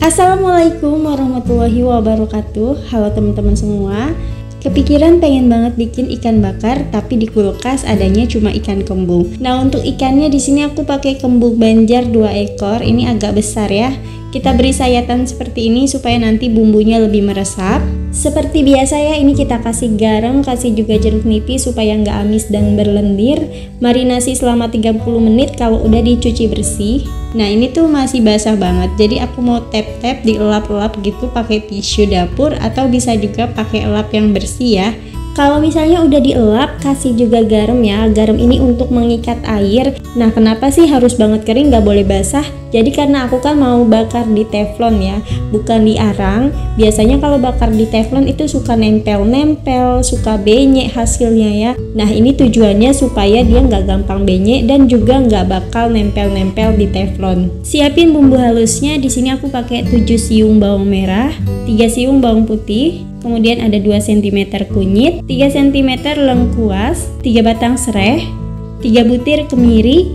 Assalamualaikum warahmatullahi wabarakatuh. Halo teman-teman semua. Kepikiran pengen banget bikin ikan bakar, tapi di kulkas adanya cuma ikan kembung. Nah, untuk ikannya di sini aku pakai kembung Banjar 2 ekor. Ini agak besar ya. Kita beri sayatan seperti ini supaya nanti bumbunya lebih meresap. Seperti biasa ya, ini kita kasih garam, kasih juga jeruk nipis supaya nggak amis dan berlendir. Marinasi selama 30 menit kalau udah dicuci bersih. Nah, ini tuh masih basah banget. Jadi aku mau tap-tap, dielap-elap gitu pakai tisu dapur atau bisa juga pakai elap yang bersih ya. Kalau misalnya udah dielap, kasih juga garam ya. Garam ini untuk mengikat air. Nah, kenapa sih harus banget kering, nggak boleh basah? Jadi karena aku kan mau bakar di teflon ya, bukan di arang. Biasanya kalau bakar di teflon itu suka nempel-nempel, suka benyek hasilnya ya. Nah, ini tujuannya supaya dia nggak gampang benyek dan juga nggak bakal nempel-nempel di teflon. Siapin bumbu halusnya. Di sini aku pakai 7 siung bawang merah, 3 siung bawang putih. Kemudian ada 2 cm kunyit, 3 cm lengkuas, 3 batang serai, 3 butir kemiri,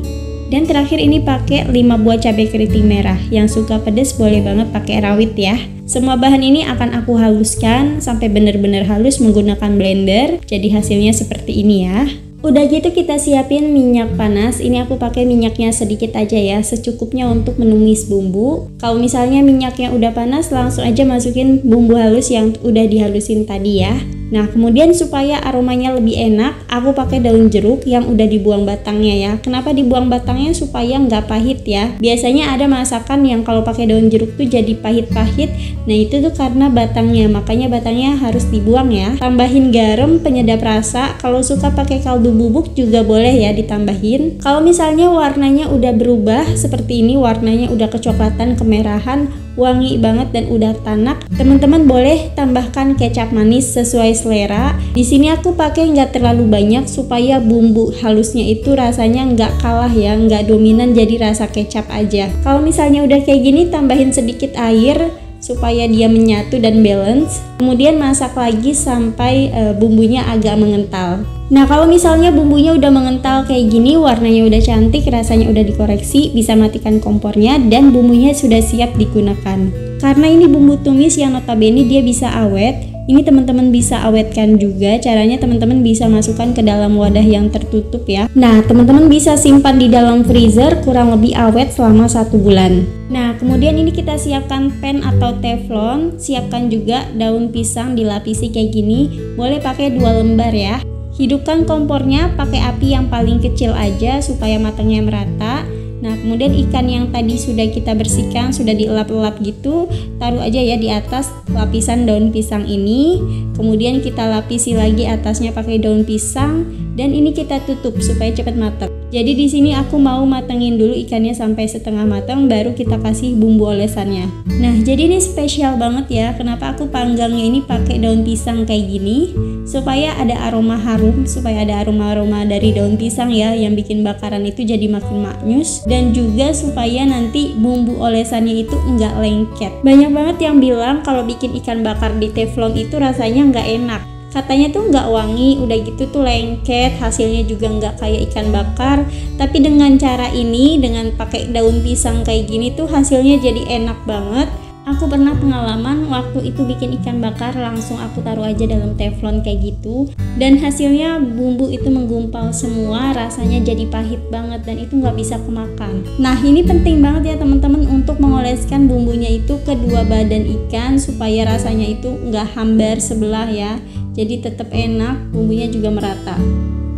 dan terakhir ini pakai 5 buah cabai keriting merah. Yang suka pedas boleh banget pakai rawit ya. Semua bahan ini akan aku haluskan sampai benar-benar halus menggunakan blender. Jadi hasilnya seperti ini ya. Udah gitu kita siapin minyak panas. Ini aku pakai minyaknya sedikit aja ya, secukupnya untuk menumis bumbu. Kalau misalnya minyaknya udah panas, langsung aja masukin bumbu halus yang udah dihalusin tadi ya. Nah, kemudian supaya aromanya lebih enak, aku pakai daun jeruk yang udah dibuang batangnya ya. Kenapa dibuang batangnya? Supaya nggak pahit ya. Biasanya ada masakan yang kalau pakai daun jeruk tuh jadi pahit-pahit. Nah, itu tuh karena batangnya, makanya batangnya harus dibuang ya. Tambahin garam penyedap rasa. Kalau suka pakai kaldu bubuk juga boleh ya ditambahin. Kalau misalnya warnanya udah berubah seperti ini, warnanya udah kecoklatan kemerahan, wangi banget dan udah tanak, teman-teman boleh tambahkan kecap manis sesuai selera. Di sini aku pakai nggak terlalu banyak supaya bumbu halusnya itu rasanya nggak kalah ya, nggak dominan jadi rasa kecap aja. Kalau misalnya udah kayak gini, tambahin sedikit air supaya dia menyatu dan balance. Kemudian masak lagi sampai bumbunya agak mengental. Nah, kalau misalnya bumbunya udah mengental kayak gini, warnanya udah cantik, rasanya udah dikoreksi, bisa matikan kompornya dan bumbunya sudah siap digunakan. Karena ini bumbu tumis yang notabene dia bisa awet, ini teman-teman bisa awetkan juga. Caranya teman-teman bisa masukkan ke dalam wadah yang tertutup ya. Nah, teman-teman bisa simpan di dalam freezer kurang lebih awet selama 1 bulan. Nah, kemudian ini kita siapkan pan atau teflon. Siapkan juga daun pisang dilapisi kayak gini. Boleh pakai 2 lembar ya. Hidupkan kompornya, pakai api yang paling kecil aja supaya matangnya merata. Nah, kemudian ikan yang tadi sudah kita bersihkan, sudah dielap-elap gitu, taruh aja ya di atas lapisan daun pisang ini. Kemudian kita lapisi lagi atasnya pakai daun pisang dan ini kita tutup supaya cepat matang. Jadi di sini aku mau matengin dulu ikannya sampai setengah matang, baru kita kasih bumbu olesannya. Nah, jadi ini spesial banget ya. Kenapa aku panggangnya ini pakai daun pisang kayak gini? Supaya ada aroma harum, supaya ada aroma-aroma dari daun pisang ya, yang bikin bakaran itu jadi makin maknyus. Dan juga supaya nanti bumbu olesannya itu enggak lengket. Banyak banget yang bilang kalau bikin ikan bakar di teflon itu rasanya enggak enak. Katanya tuh nggak wangi, udah gitu tuh lengket, hasilnya juga nggak kayak ikan bakar. Tapi dengan cara ini, dengan pakai daun pisang kayak gini tuh hasilnya jadi enak banget. Aku pernah pengalaman waktu itu bikin ikan bakar, langsung aku taruh aja dalam teflon kayak gitu, dan hasilnya bumbu itu menggumpal semua, rasanya jadi pahit banget dan itu nggak bisa kemakan. Nah, ini penting banget ya teman-teman untuk mengoleskan bumbunya itu ke 2 badan ikan supaya rasanya itu nggak hambar sebelah ya. Jadi tetap enak, bumbunya juga merata.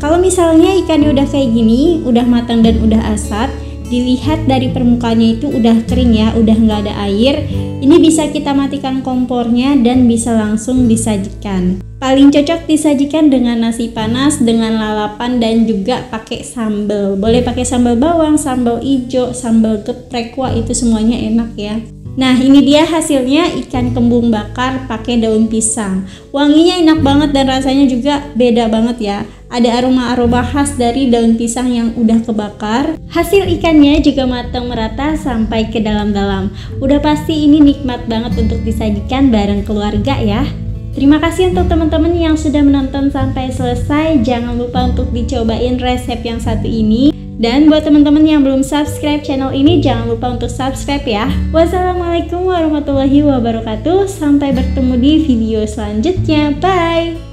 Kalau misalnya ikannya udah kayak gini, udah matang dan udah asat, dilihat dari permukaannya itu udah kering ya, udah nggak ada air. Ini bisa kita matikan kompornya dan bisa langsung disajikan. Paling cocok disajikan dengan nasi panas, dengan lalapan dan juga pakai sambal. Boleh pakai sambal bawang, sambal hijau, sambal geprek, wah itu semuanya enak ya. Nah, ini dia hasilnya ikan kembung bakar pakai daun pisang. Wanginya enak banget dan rasanya juga beda banget ya. Ada aroma-aroma khas dari daun pisang yang udah kebakar. Hasil ikannya juga matang merata sampai ke dalam-dalam. Udah pasti ini nikmat banget untuk disajikan bareng keluarga ya. Terima kasih untuk teman-teman yang sudah menonton sampai selesai. Jangan lupa untuk dicobain resep yang satu ini. Dan buat teman-teman yang belum subscribe channel ini, jangan lupa untuk subscribe ya. Wassalamualaikum warahmatullahi wabarakatuh. Sampai bertemu di video selanjutnya. Bye.